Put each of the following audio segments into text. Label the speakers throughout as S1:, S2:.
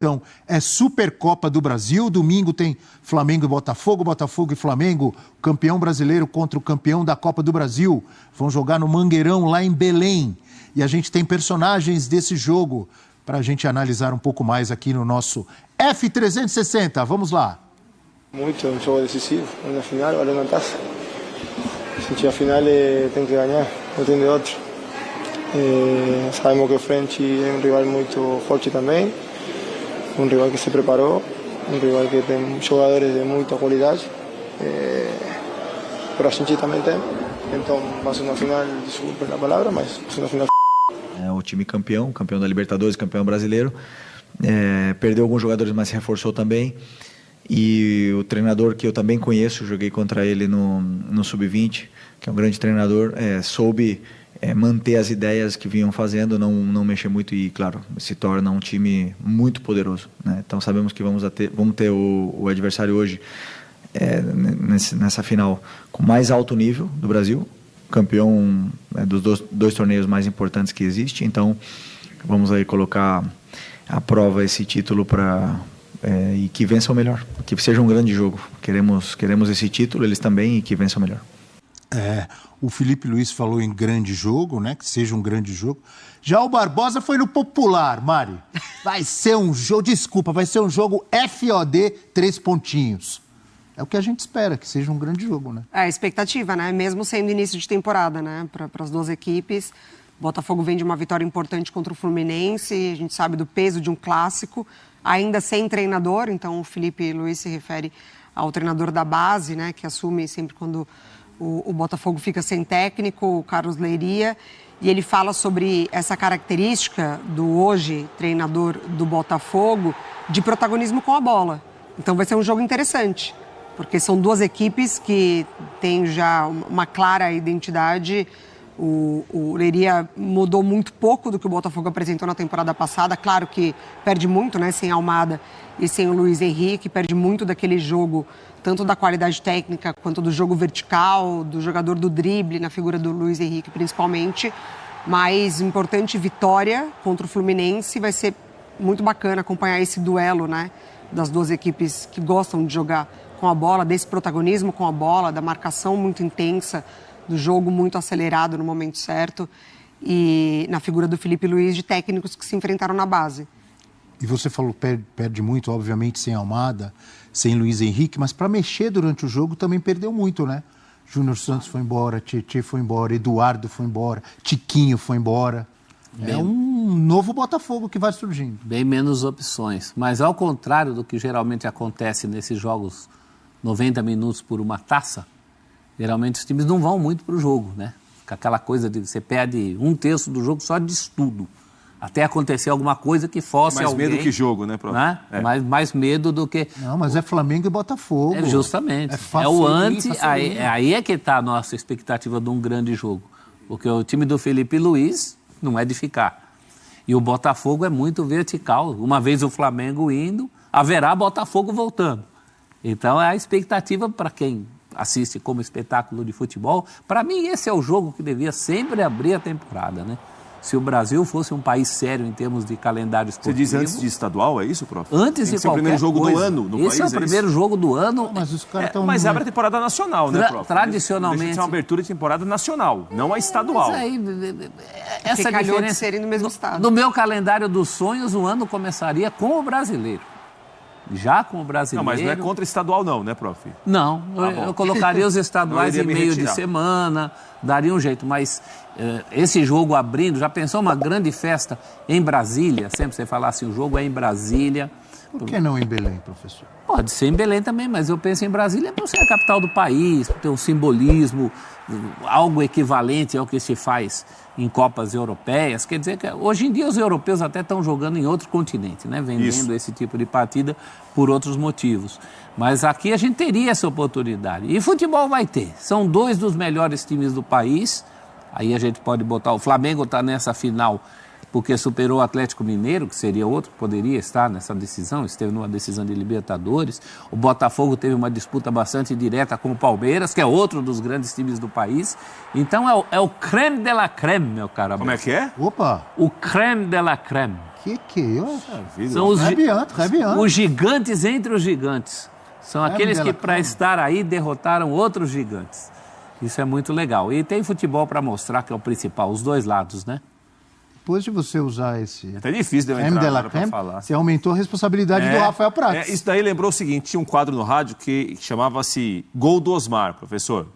S1: Então, é Supercopa do Brasil, domingo tem Flamengo e Botafogo, Botafogo e Flamengo, campeão brasileiro contra o campeão da Copa do Brasil. Vão jogar no Mangueirão, lá em Belém. E a gente tem personagens desse jogo para a gente analisar um pouco mais aqui no nosso F360. Vamos lá.
S2: Muito, um jogo decisivo, na final, vale uma taça. Se a gente a final tem que ganhar, não tem de outro. Sabemos que o French é um rival muito forte também. Um rival que se preparou, um rival que tem jogadores de muita qualidade, mas a gente também tem, então vai ser uma final, desculpa a palavra, mas vai ser uma final.
S3: É o time campeão da Libertadores, campeão brasileiro, perdeu alguns jogadores, mas se reforçou também, e o treinador que eu também conheço, joguei contra ele no Sub-20, que é um grande treinador, soube manter as ideias que vinham fazendo, não mexer muito e, claro, se torna um time muito poderoso, né? Então sabemos que vamos ter o adversário hoje nessa final com mais alto nível do Brasil, campeão dos dois torneios mais importantes que existe. Então vamos aí colocar à prova esse título e que vença o melhor, que seja um grande jogo. Queremos esse título, eles também, e que vença o melhor.
S1: O Felipe Luiz falou em grande jogo, né? Que seja um grande jogo. Já o Barbosa foi no popular, Mari. Vai ser um jogo, desculpa, vai ser um jogo FOD 3 pontinhos. É o que a gente espera, que seja um grande jogo, né?
S4: É a expectativa, né? Mesmo sendo início de temporada, né? Para as duas equipes. O Botafogo vem de uma vitória importante contra o Fluminense. A gente sabe do peso de um clássico, ainda sem treinador. Então o Felipe Luiz se refere ao treinador da base, né? Que assume sempre quando o Botafogo fica sem técnico, o Carlos Leiria, e ele fala sobre essa característica do hoje treinador do Botafogo de protagonismo com a bola. Então vai ser um jogo interessante, porque são duas equipes que têm já uma clara identidade. O Leiria mudou muito pouco do que o Botafogo apresentou na temporada passada. Claro que perde muito, né, sem Almada e sem o Luiz Henrique, perde muito daquele jogo, tanto da qualidade técnica quanto do jogo vertical, do jogador do drible, na figura do Luiz Henrique principalmente. Mas importante vitória contra o Fluminense. Vai ser muito bacana acompanhar esse duelo, né, das duas equipes que gostam de jogar com a bola, desse protagonismo com a bola, da marcação muito intensa, do jogo muito acelerado no momento certo, e na figura do Felipe Luiz, de técnicos que se enfrentaram na base.
S1: E você falou, perde muito, obviamente, sem Almada, sem Luiz Henrique, mas para mexer durante o jogo também perdeu muito, né? Júnior Santos foi embora, Tietê foi embora, Eduardo foi embora, Tiquinho foi embora. É um novo Botafogo que vai surgindo.
S5: Bem menos opções. Mas ao contrário do que geralmente acontece nesses jogos 90 minutos por uma taça, geralmente os times não vão muito para o jogo, né? Fica aquela coisa de você perde 1/3 do jogo só de estudo, até acontecer alguma coisa que fosse alguém...
S6: Mais medo que jogo, né, prof?
S5: Né? Mais medo do que...
S1: Não, mas é Flamengo e Botafogo.
S5: Justamente. É o antes, aí é que está a nossa expectativa de um grande jogo. Porque o time do Felipe Luiz não é de ficar. E o Botafogo é muito vertical. Uma vez o Flamengo indo, haverá Botafogo voltando. Então é a expectativa para quem assiste como espetáculo de futebol. Para mim, esse é o jogo que devia sempre abrir a temporada, né? Se o Brasil fosse um país sério em termos de calendário esportivo...
S6: Você diz antes de estadual, é isso, prof?
S5: Antes de qualquer coisa. Esse é o primeiro
S6: jogo do ano no país,
S5: Esse é o primeiro jogo do ano.
S1: Mas os caras estão...
S6: Mas abre a temporada nacional, né, prof?
S5: Tradicionalmente...
S6: Deixa de ser uma abertura de temporada nacional, não a estadual.
S5: Mas aí, essa diferença...
S4: de serem no mesmo estado.
S5: No meu calendário dos sonhos, o ano começaria com o brasileiro. Já com o brasileiro...
S6: Não, mas não é contra estadual não, né, prof?
S5: Não, eu colocaria os estaduais em meio de semana, daria um jeito, mas esse jogo abrindo, já pensou uma grande festa em Brasília? Sempre você fala assim, o jogo é em Brasília.
S1: Por que não em Belém, professor?
S5: Pode ser em Belém também, mas eu penso em Brasília por ser a capital do país, por ter um simbolismo, algo equivalente ao que se faz em Copas Europeias. Quer dizer que hoje em dia os europeus até estão jogando em outro continente, né? Vendendo esse tipo de partida por outros motivos. Mas aqui a gente teria essa oportunidade. E futebol vai ter. São dois dos melhores times do país. Aí a gente pode botar... O Flamengo está nessa final porque superou o Atlético Mineiro, que seria outro que poderia estar nessa decisão, esteve numa decisão de Libertadores. O Botafogo teve uma disputa bastante direta com o Palmeiras, que é outro dos grandes times do país. Então é o creme de la creme, meu caro.
S6: Como é que é?
S1: Opa!
S5: O creme de la creme. São os,
S1: Très bien, très bien.
S5: os gigantes entre os gigantes. São aqueles que,
S1: dela,
S5: para estar aí, derrotaram outros gigantes. Isso é muito legal. E tem futebol para mostrar, que é o principal, os dois lados, né?
S1: Depois de você usar esse
S6: É até difícil de eu
S1: creme
S6: entrar
S1: de la
S6: agora pra
S1: creme,
S6: falar.
S1: você aumentou a responsabilidade do Rafael Prats.
S6: Isso daí lembrou o seguinte, tinha um quadro no rádio que chamava-se Gol do Osmar, professor.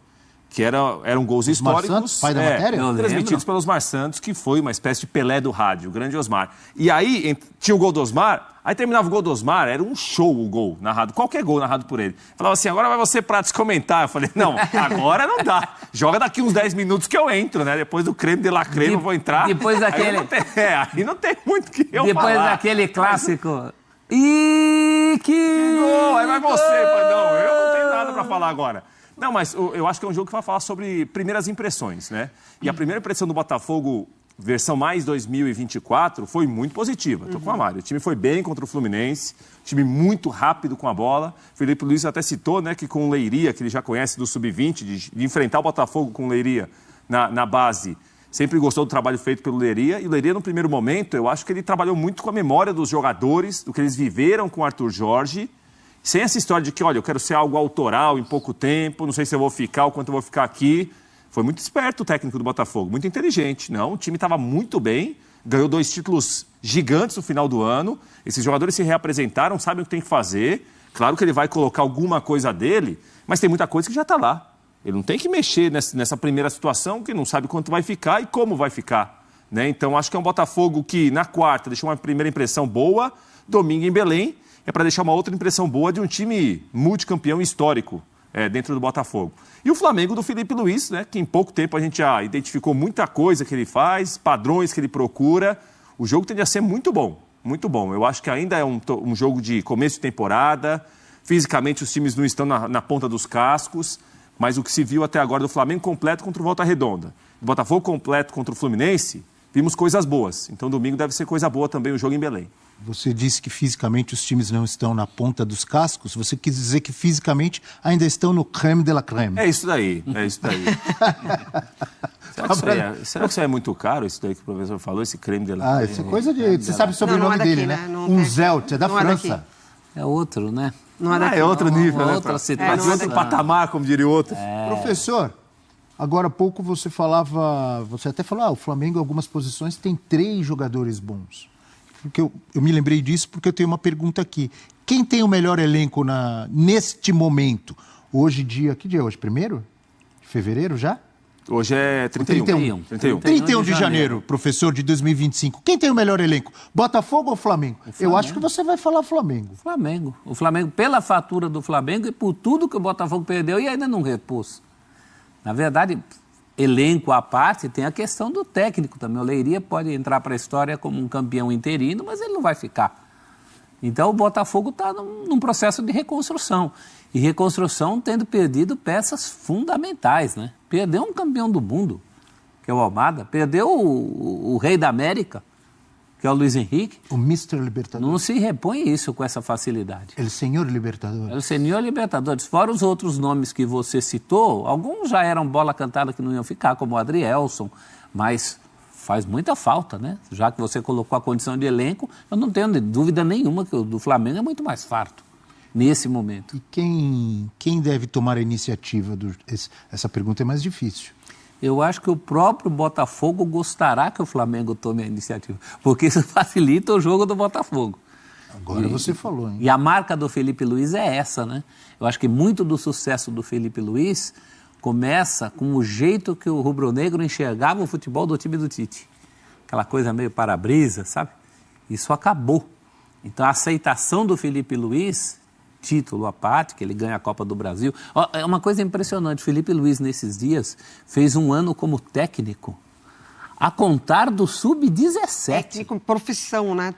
S6: Que eram gols
S1: Osmar
S6: históricos.
S1: Santos, pai da matéria?
S5: Eu
S6: Transmitidos
S5: lembro.
S6: pelo Osmar Santos, que foi uma espécie de Pelé do rádio, o grande Osmar. E aí tinha o gol do Osmar, aí terminava o gol do Osmar, era um show o gol narrado, qualquer gol narrado por ele. Falava assim, agora vai você Prats comentar. Eu falei, não, agora não dá. Joga daqui uns 10 minutos que eu entro, né? Depois do creme de la creme eu vou entrar.
S5: Depois daquele...
S6: Aí não tem muito o que eu
S5: Depois
S6: falar.
S5: daquele clássico... E que
S6: Gol, aí vai você. Fala, não, eu não tenho nada pra falar agora. Não, mas eu acho que é um jogo que vai falar sobre primeiras impressões, né? E a primeira impressão do Botafogo, versão mais 2024, foi muito positiva. Tô com a Mari. O time foi bem contra o Fluminense, time muito rápido com a bola. Felipe Luiz até citou, né, que com o Leiria, que ele já conhece do Sub-20, de enfrentar o Botafogo com o Leiria na base, sempre gostou do trabalho feito pelo Leiria. E o Leiria, no primeiro momento, eu acho que ele trabalhou muito com a memória dos jogadores, do que eles viveram com o Arthur Jorge. Sem essa história de que, olha, eu quero ser algo autoral em pouco tempo, não sei se eu vou ficar ou quanto eu vou ficar aqui. Foi muito esperto o técnico do Botafogo, muito inteligente. Não, o time estava muito bem, ganhou 2 títulos gigantes no final do ano. Esses jogadores se reapresentaram, sabem o que tem que fazer. Claro que ele vai colocar alguma coisa dele, mas tem muita coisa que já está lá. Ele não tem que mexer nessa primeira situação, que não sabe quanto vai ficar e como vai ficar, né? Então, acho que é um Botafogo que, na quarta, deixou uma primeira impressão boa, domingo em Belém, é para deixar uma outra impressão boa de um time multicampeão histórico dentro do Botafogo. E o Flamengo do Felipe Luiz, né, que em pouco tempo a gente já identificou muita coisa que ele faz, padrões que ele procura. O jogo tende a ser muito bom, muito bom. Eu acho que ainda é um jogo de começo de temporada. Fisicamente os times não estão na ponta dos cascos, mas o que se viu até agora do Flamengo completo contra o Volta Redonda, do Botafogo completo contra o Fluminense, vimos coisas boas. Então domingo deve ser coisa boa também o jogo em Belém.
S1: Você disse que fisicamente os times não estão na ponta dos cascos. Você quis dizer que fisicamente ainda estão no creme de la creme.
S6: É isso daí, é isso daí. Será que isso é muito caro, isso daí que o professor falou, esse creme de la creme?
S1: Isso é coisa de... Você sabe sobre o nome
S4: daqui,
S1: dele, né? Um Zelt, é da França.
S5: É outro, né?
S4: Não é daqui.
S6: É outro nível, né?
S5: Outra situação.
S6: É outro patamar, como diria o outro.
S1: Professor, agora há pouco você até falou, o Flamengo em algumas posições tem 3 jogadores bons. Porque eu me lembrei disso porque eu tenho uma pergunta aqui. Quem tem o melhor elenco neste momento? Hoje, que dia é hoje? 1º de fevereiro já?
S6: Hoje é 31.
S1: 31 de janeiro, professor, de 2025. Quem tem o melhor elenco? Botafogo ou Flamengo? Eu acho que você vai falar Flamengo.
S5: Flamengo. O Flamengo, pela fatura do Flamengo e por tudo que o Botafogo perdeu e ainda não repôs. Na verdade, elenco à parte, tem a questão do técnico também. O Leiria pode entrar para a história como um campeão interino, mas ele não vai ficar. Então o Botafogo está num processo de reconstrução. E reconstrução tendo perdido peças fundamentais, né? Perdeu um campeão do mundo, que é o Almada, perdeu o rei da América, que é o Luiz Henrique.
S1: O Mr. Libertadores.
S5: Não se repõe isso com essa facilidade.
S1: El Senhor Libertadores.
S5: El Senhor Libertadores. Fora os outros nomes que você citou, alguns já eram bola cantada que não iam ficar, como o Adrielson, mas faz muita falta, né? Já que você colocou a condição de elenco, eu não tenho dúvida nenhuma que o do Flamengo é muito mais farto nesse momento.
S1: E quem deve tomar a iniciativa? Essa pergunta é mais difícil.
S5: Eu acho que o próprio Botafogo gostará que o Flamengo tome a iniciativa, porque isso facilita o jogo do Botafogo.
S1: Agora você falou, hein?
S5: E a marca do Felipe Luiz é essa, né? Eu acho que muito do sucesso do Felipe Luiz começa com o jeito que o rubro-negro enxergava o futebol do time do Tite. Aquela coisa meio para-brisa, sabe? Isso acabou. Então a aceitação do Felipe Luiz, título à parte, que ele ganha a Copa do Brasil. É uma coisa impressionante, o Felipe Luiz nesses dias fez um ano como técnico, a contar do Sub-17.
S4: Técnico, profissão, né?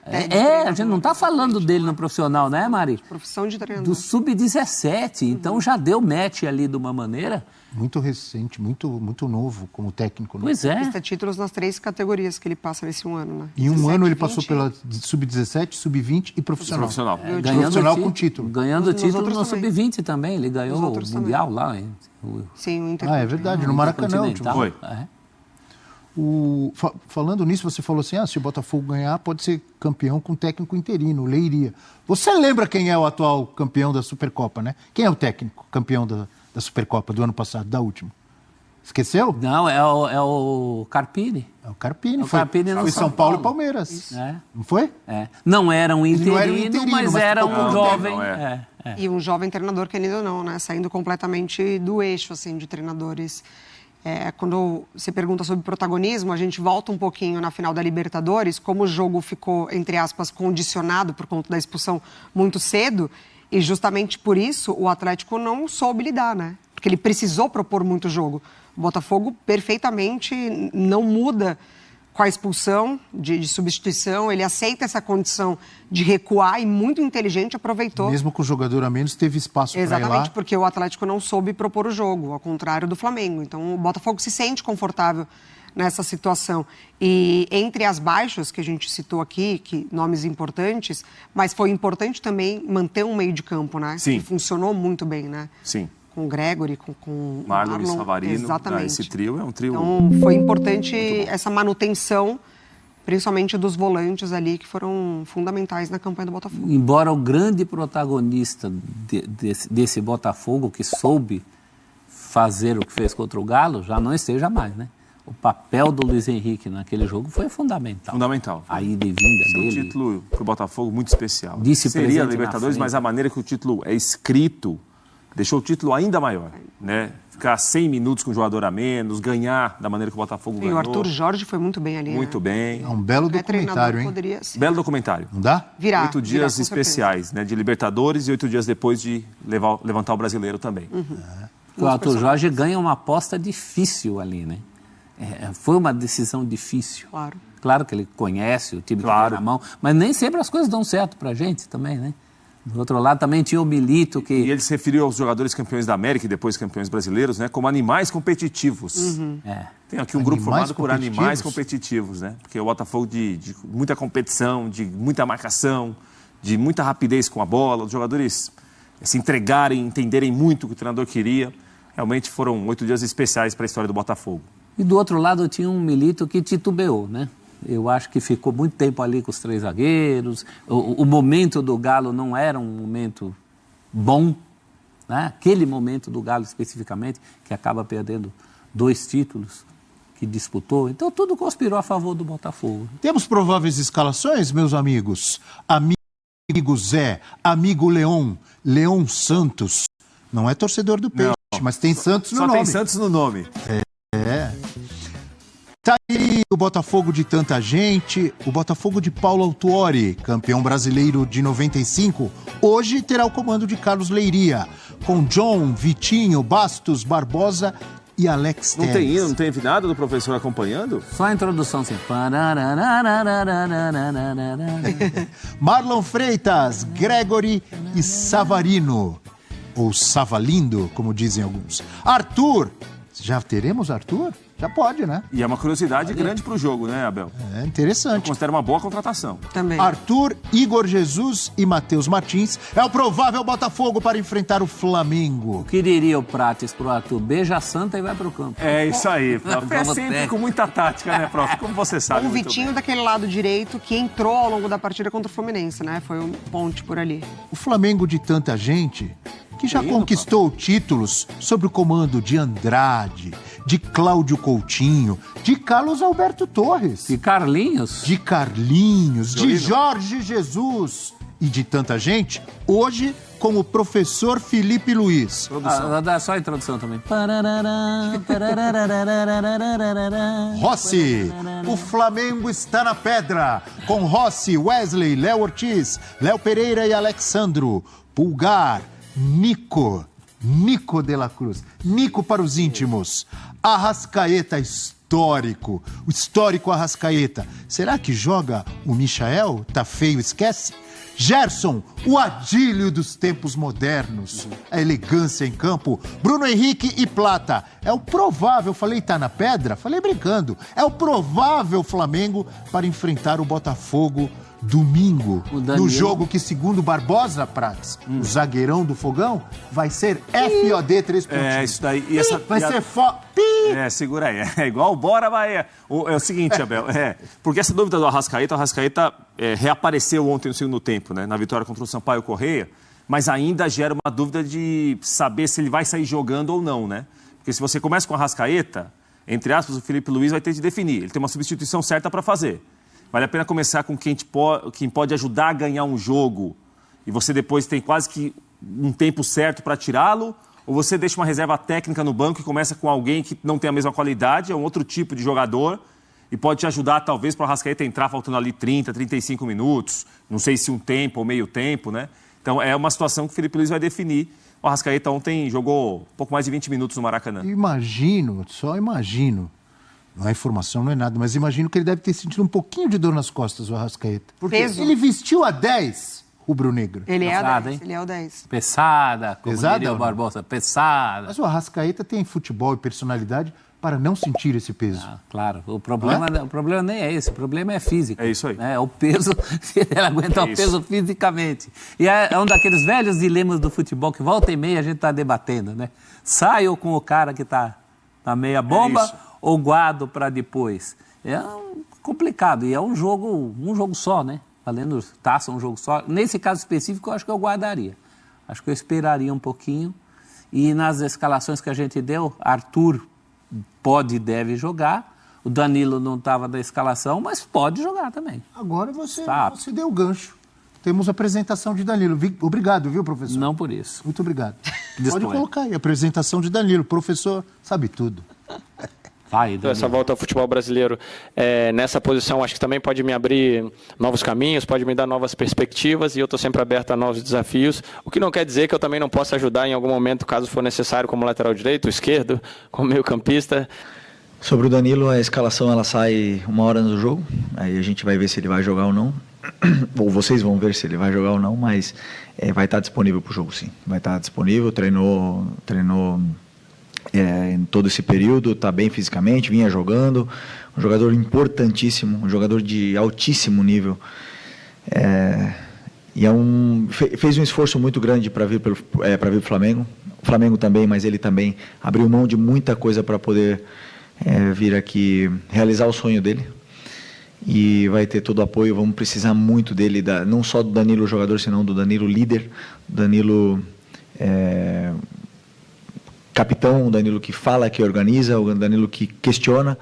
S5: A gente não está falando dele no profissional, né, Mari?
S4: Profissão de treinador.
S5: Do Sub-17, então já deu match ali de uma maneira.
S1: Muito recente, muito novo como técnico. Né?
S5: Pois é.
S4: Conquista títulos nas 3 categorias que ele passa nesse ano, né?
S1: Em um
S4: 17,
S1: ano ele
S4: 20.
S1: passou pela Sub-17, Sub-20 e profissional.
S5: Ganhando
S1: Profissional com título.
S5: Ganhando
S4: Nos
S5: título
S4: outros
S5: no
S4: também.
S5: Sub-20 também. Ele ganhou o Mundial lá.
S4: Sim, o Inter.
S1: É verdade, no Maracanã.
S5: Intercontinental.
S6: Foi.
S5: É.
S1: Falando nisso, você falou assim, se o Botafogo ganhar, pode ser campeão com técnico interino, Leiria. Você lembra quem é o atual campeão da Supercopa, né? Quem é o técnico campeão da Supercopa do ano passado, da última? Esqueceu?
S5: Não, é o Carpini.
S1: É o Carpini.
S5: O Carpini
S1: foi São Paulo e Palmeiras. Não foi?
S5: Não era um interino,
S1: não era um interino,
S5: mas era um jovem.
S4: E um jovem treinador, querido ou não, né? Saindo completamente do eixo, assim, de treinadores. Quando você pergunta sobre protagonismo, a gente volta um pouquinho na final da Libertadores, como o jogo ficou, entre aspas, condicionado por conta da expulsão muito cedo, e justamente por isso o Atlético não soube lidar, né? Porque ele precisou propor muito jogo. O Botafogo perfeitamente não muda com a expulsão de substituição, ele aceita essa condição de recuar e muito inteligente aproveitou.
S1: Mesmo com o jogador a menos, teve espaço para ir lá.
S4: Exatamente, porque o Atlético não soube propor o jogo, ao contrário do Flamengo. Então o Botafogo se sente confortável nessa situação. E entre as baixas que a gente citou aqui, nomes importantes, mas foi importante também manter um meio de campo, né?
S6: Sim.
S4: Que funcionou muito bem, né?
S6: Sim.
S4: Com o Gregory, com
S6: Marlon e Savarino.
S4: Exatamente.
S6: Esse trio é um trio...
S4: Então, foi importante essa manutenção, principalmente dos volantes ali, que foram fundamentais na campanha do Botafogo.
S5: Embora o grande protagonista desse Botafogo, que soube fazer o que fez contra o Galo, já não esteja mais, né? O papel do Luiz Henrique naquele jogo foi fundamental.
S6: Fundamental.
S5: A ida e vinda dele.
S6: É um título para o Botafogo muito especial.
S5: Disse
S6: Seria a
S5: presente
S6: Libertadores,
S5: na frente.
S6: mas a maneira que o título é escrito deixou o título ainda maior, né? Ficar 100 minutos com um jogador a menos, ganhar da maneira que o Botafogo
S4: E
S6: ganhou.
S4: o Arthur Jorge foi muito bem ali.
S6: Muito bem.
S1: É um belo documentário, hein?
S4: Poderia ser.
S6: Belo documentário.
S1: Não dá?
S6: 8 dias
S4: com
S6: especiais, né? De Libertadores e 8 dias depois de levantar o brasileiro também.
S5: O Arthur Jorge ganha uma aposta difícil ali, né? Foi uma decisão difícil.
S4: Claro.
S5: Claro que ele conhece o time que
S6: Claro.
S5: tem na mão, mas nem sempre as coisas dão certo pra gente também, né? Do outro lado também tinha o Milito que...
S6: E ele se referiu aos jogadores campeões da América e depois campeões brasileiros, né? Como animais competitivos. Tem aqui um grupo
S1: Animais
S6: formado por
S1: competitivos?
S6: animais competitivos, né? Porque o Botafogo de muita competição, de muita marcação, de muita rapidez com a bola, os jogadores se entregarem, entenderem muito o que o treinador queria. Realmente foram 8 dias especiais para a história do Botafogo.
S5: E do outro lado tinha um Milito que titubeou, né? Eu acho que ficou muito tempo ali com os 3 zagueiros. O momento do Galo não era um momento bom, né? Aquele momento do Galo especificamente, que acaba perdendo 2 títulos que disputou. Então tudo conspirou a favor do Botafogo.
S1: Temos prováveis escalações, meus amigos? Amigo Zé, amigo Leon Santos. Não é torcedor do Peixe, mas tem Santos no
S6: Só
S1: nome.
S6: tem Santos no nome.
S1: Tá aí o Botafogo de tanta gente, o Botafogo de Paulo Autuori, campeão brasileiro de 95, hoje terá o comando de Carlos Leiria, com John, Vitinho, Bastos, Barbosa e Alex
S6: Não
S1: Telles.
S6: tem hino, não tem nada do professor acompanhando?
S5: Só a introdução assim.
S1: Marlon Freitas, Gregory e Savarino, ou Savalindo, como dizem alguns. Arthur, já teremos Arthur? Já pode, né?
S6: E é uma curiosidade grande para o jogo, né, Abel?
S1: É interessante.
S6: Considero uma boa contratação.
S4: Também.
S1: Arthur, Igor Jesus e Matheus Martins é o provável Botafogo para enfrentar o Flamengo.
S5: O que diria o Prates pro Arthur? Beija a santa e vai pro campo.
S6: É isso aí, prof. É
S5: Como
S6: sempre
S5: técnico.
S6: com muita tática, né, prof? Como você sabe
S4: O
S6: muito
S4: Vitinho
S6: bem.
S4: daquele lado direito que entrou ao longo da partida contra o Fluminense, né? Foi um ponte por ali.
S1: O Flamengo de tanta gente que já
S6: Que
S1: conquistou títulos sob o comando de Andrade, de Cláudio Coutinho, de Carlos Alberto Torres,
S5: E Carlinhos?
S1: de Carlinhos, de
S6: Violino.
S1: Jorge Jesus e de tanta gente, hoje com o professor Felipe Luiz.
S5: Dá só a introdução também.
S1: Rossi, o Flamengo está na pedra, com Rossi, Wesley, Léo Ortiz, Léo Pereira e Alexandro, Pulgar, Nico de la Cruz, Nico para os íntimos, Arrascaeta histórico, o histórico Arrascaeta. Será que joga o Michael? Tá feio, esquece? Gerson, o Adílio dos tempos modernos, a elegância em campo, Bruno Henrique e Plata. É o provável, falei tá na pedra? Falei brincando. É o provável Flamengo para enfrentar o Botafogo domingo,
S5: O Danilo.
S1: no jogo que, segundo Barbosa Prats, o zagueirão do Fogão, vai ser FOD 3 pontos.
S6: Isso daí.
S1: Vai ser
S6: Segura aí. É igual Bora Bahia. É o seguinte, Abel. Porque essa dúvida do Arrascaeta, o Arrascaeta reapareceu ontem no segundo tempo, né? Na vitória contra o Sampaio Corrêa, mas ainda gera uma dúvida de saber se ele vai sair jogando ou não, né? Porque se você começa com o Arrascaeta, entre aspas, o Felipe Luiz vai ter de definir. Ele tem uma substituição certa para fazer. Vale a pena começar com quem pode ajudar a ganhar um jogo e você depois tem quase que um tempo certo para tirá-lo? Ou você deixa uma reserva técnica no banco e começa com alguém que não tem a mesma qualidade, é um outro tipo de jogador e pode te ajudar talvez para o Arrascaeta entrar faltando ali 30, 35 minutos, não sei se um tempo ou meio tempo, né? Então é uma situação que o Felipe Luiz vai definir. O Arrascaeta ontem jogou um pouco mais de 20 minutos no Maracanã.
S1: Só imagino. Não é informação, não é nada, mas imagino que ele deve ter sentido um pouquinho de dor nas costas, o Arrascaeta. Porque
S4: Peso.
S1: ele vestiu a 10, rubro-negro.
S4: Ele é
S5: Pesado,
S4: o 10,
S5: hein?
S4: ele é o 10.
S5: Pesada, como
S1: Pesada
S5: diria o
S1: ou não?
S5: Barbosa, pesada.
S1: Mas o Arrascaeta tem futebol e personalidade para não sentir esse peso.
S5: Claro, o problema nem é esse, o problema é físico.
S6: É isso aí.
S5: É o peso, se ele aguenta o
S6: isso.
S5: peso fisicamente. E é um daqueles velhos dilemas do futebol que volta e meia a gente está debatendo, né? Saio com o cara que está na meia bomba
S6: isso.
S5: ou guardo para depois? É complicado e é um jogo só, né? Valendo taça, um jogo só. Nesse caso específico, eu acho que eu guardaria. Acho que eu esperaria um pouquinho. E nas escalações que a gente deu, Arthur pode e deve jogar. O Danilo não estava da escalação, mas pode jogar também.
S1: Agora você deu o gancho. Temos a apresentação de Danilo. Obrigado, viu, professor?
S5: Não por isso.
S1: Muito obrigado.
S5: Disponha.
S1: Pode colocar aí a apresentação de Danilo. Professor sabe tudo.
S5: Vai, Danilo.
S7: Essa volta ao futebol brasileiro nessa posição acho que também pode me abrir novos caminhos, pode me dar novas perspectivas e eu estou sempre aberto a novos desafios, o que não quer dizer que eu também não possa ajudar em algum momento, caso for necessário, como lateral direito, esquerdo, como meio campista.
S3: Sobre o Danilo, a escalação ela sai 1 hora antes do jogo, aí a gente vai ver se ele vai jogar ou não, ou vocês vão ver se ele vai jogar ou não, mas vai estar disponível para o jogo sim, vai estar disponível, treinou em todo esse período, está bem fisicamente, vinha jogando, um jogador importantíssimo, um jogador de altíssimo nível, e fez um esforço muito grande para vir para o Flamengo, o Flamengo também, mas ele também abriu mão de muita coisa para poder vir aqui realizar o sonho dele, e vai ter todo o apoio, vamos precisar muito dele, não só do Danilo jogador, senão do Danilo líder, do Danilo capitão, o Danilo que fala, que organiza, o Danilo que questiona.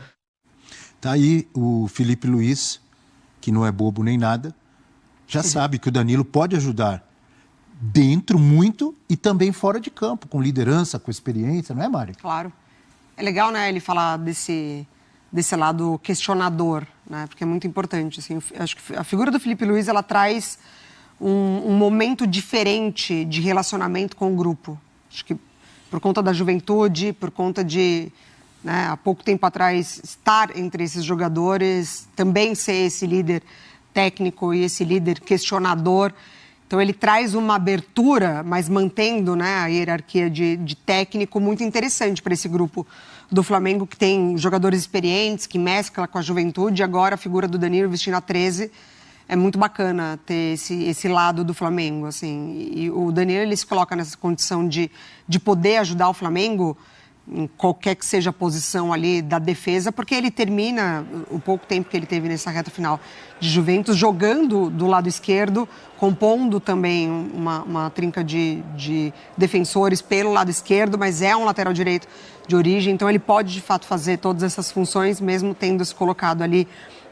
S1: Tá aí o Felipe Luiz, que não é bobo nem nada, já sabe que o Danilo pode ajudar dentro muito e também fora de campo, com liderança, com experiência, não é, Mari?
S4: Claro. É legal, né, ele falar desse lado questionador, né, porque é muito importante. Assim, acho que a figura do Felipe Luiz, ela traz um momento diferente de relacionamento com o grupo. Acho que por conta da juventude, por conta de, né, há pouco tempo atrás, estar entre esses jogadores, também ser esse líder técnico e esse líder questionador. Então, ele traz uma abertura, mas mantendo, né, a hierarquia de técnico muito interessante para esse grupo do Flamengo, que tem jogadores experientes, que mescla com a juventude. Agora, a figura do Danilo vestindo a 13... É muito bacana ter esse lado do Flamengo, assim. E o Danilo, ele se coloca nessa condição de poder ajudar o Flamengo em qualquer que seja a posição ali da defesa, porque ele termina o pouco tempo que ele teve nessa reta final de Juventus jogando do lado esquerdo, compondo também uma trinca de defensores pelo lado esquerdo, mas é um lateral direito de origem, então ele pode de fato fazer todas essas funções, mesmo tendo se colocado ali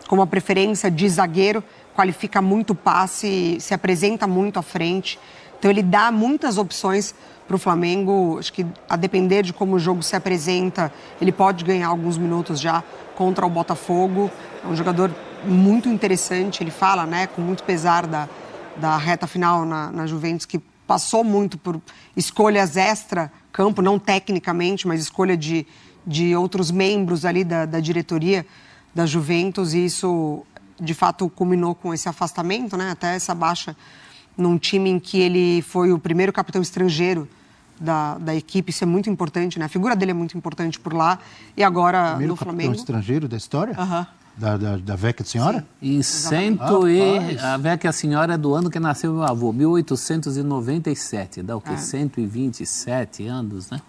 S4: com uma preferência de zagueiro, qualifica muito o passe, se apresenta muito à frente. Então, ele dá muitas opções para o Flamengo. Acho que, a depender de como o jogo se apresenta, ele pode ganhar alguns minutos já contra o Botafogo. É um jogador muito interessante. Ele fala, né, com muito pesar da reta final na Juventus, que passou muito por escolhas extra-campo, não tecnicamente, mas escolha de outros membros ali da diretoria da Juventus, e isso de fato culminou com esse afastamento, né? Até essa baixa num time em que ele foi o primeiro capitão estrangeiro da equipe. Isso é muito importante, né? A figura dele é muito importante por lá. E agora
S1: Primeiro
S4: no Flamengo.
S1: capitão estrangeiro da história? Da Vecchia Senhora?
S5: Em a Vecchia Senhora é do ano que nasceu meu avô, 1897. Dá o quê? 127 anos, né?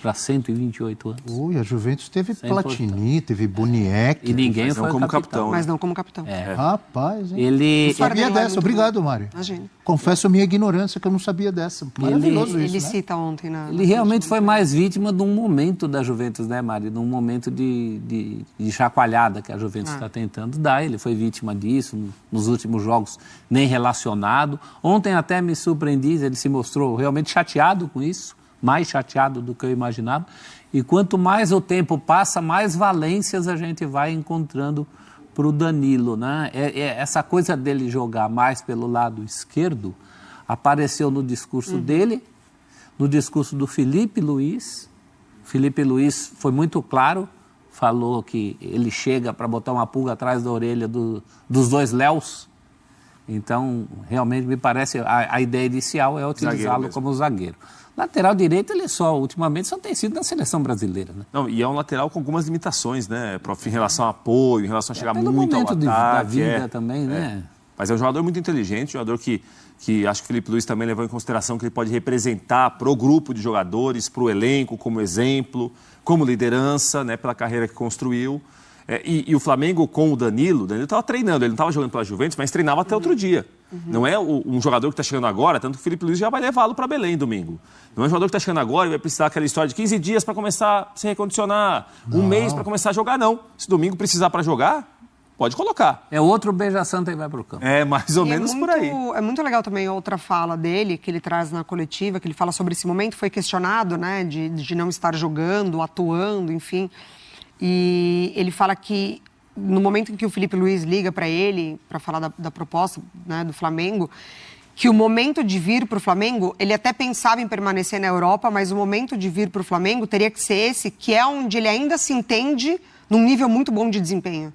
S5: Para 128 anos.
S1: Ui, a Juventus teve
S5: Isso é
S1: Platini, teve Boniek.
S5: E ninguém
S6: Mas não
S5: foi
S6: como
S5: capitão.
S6: capitão.
S4: Mas não como capitão.
S1: Rapaz, hein?
S5: Ele,
S1: Não sabia
S4: dele vai
S1: dessa.
S4: muito
S1: Obrigado,
S4: bom.
S1: Mário.
S4: Imagina.
S1: Confesso a minha ignorância que eu não sabia dessa. Maravilhoso
S4: Ele
S1: isso, né?
S4: cita ontem
S5: ele realmente foi mais vítima de um momento da Juventus, né, Mário? De um momento de chacoalhada que a Juventus está tentando dar. Ele foi vítima disso nos últimos jogos, nem relacionado. Ontem até me surpreendi, ele se mostrou realmente chateado com isso, mais chateado do que eu imaginava. E quanto mais o tempo passa, mais valências a gente vai encontrando para o Danilo, né? Essa coisa dele jogar mais pelo lado esquerdo apareceu no discurso dele, no discurso do Felipe Luiz. Felipe Luiz foi muito claro, falou que ele chega para botar uma pulga atrás da orelha dos dois Léus. Então, realmente, me parece, a ideia inicial é utilizá-lo como zagueiro. Lateral direito, ultimamente, só tem sido na seleção brasileira, né?
S6: Não, e é um lateral com algumas limitações, né, prof, em relação a apoio, em relação a chegar
S5: Pelo
S6: muito ao
S5: momento
S6: ataque.
S5: da vida também, né?
S6: Mas é um jogador muito inteligente, um jogador que acho que o Felipe Luiz também levou em consideração que ele pode representar para o grupo de jogadores, para o elenco, como exemplo, como liderança, né, pela carreira que construiu. E o Flamengo com o Danilo estava treinando, ele não estava jogando pela Juventus, mas treinava até outro dia. Não é um jogador que está chegando agora, tanto que o Felipe Luiz já vai levá-lo para Belém domingo. Não é um jogador que está chegando agora e vai precisar daquela história de 15 dias para começar a se recondicionar, um mês para começar a jogar, não. Se domingo precisar para jogar, pode colocar.
S5: É outro beija-santa e vai para o campo.
S6: É mais ou menos por aí.
S4: É muito legal também outra fala dele, que ele traz na coletiva, que ele fala sobre esse momento, foi questionado, né, de não estar jogando, atuando, enfim. E ele fala que no momento em que o Felipe Luiz liga para ele, para falar da proposta, né, do Flamengo, que o momento de vir para o Flamengo, ele até pensava em permanecer na Europa, mas o momento de vir para o Flamengo teria que ser esse, que é onde ele ainda se entende num nível muito bom de desempenho.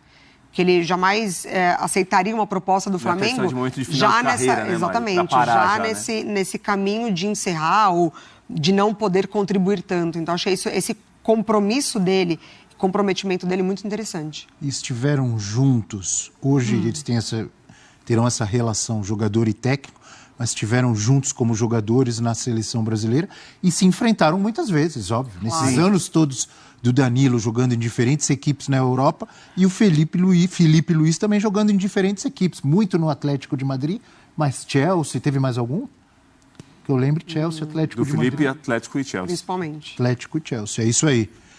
S4: Que ele jamais aceitaria uma proposta do Flamengo
S6: já nessa, carreira, né,
S4: exatamente,
S6: parar,
S4: nesse caminho de encerrar ou de não poder contribuir tanto. Então, achei esse compromisso dele, comprometimento dele muito interessante.
S1: E estiveram juntos. Hoje eles terão essa relação jogador e técnico, mas estiveram juntos como jogadores na seleção brasileira e se enfrentaram muitas vezes, óbvio. Nesses anos todos do Danilo jogando em diferentes equipes na Europa e o Felipe Luiz também jogando em diferentes equipes, muito no Atlético de Madrid, mas Chelsea, teve mais algum? Que eu lembro, Chelsea, Atlético de Madrid.
S6: Do Felipe, Atlético e Chelsea.
S4: Principalmente.
S1: Atlético e Chelsea, é isso aí.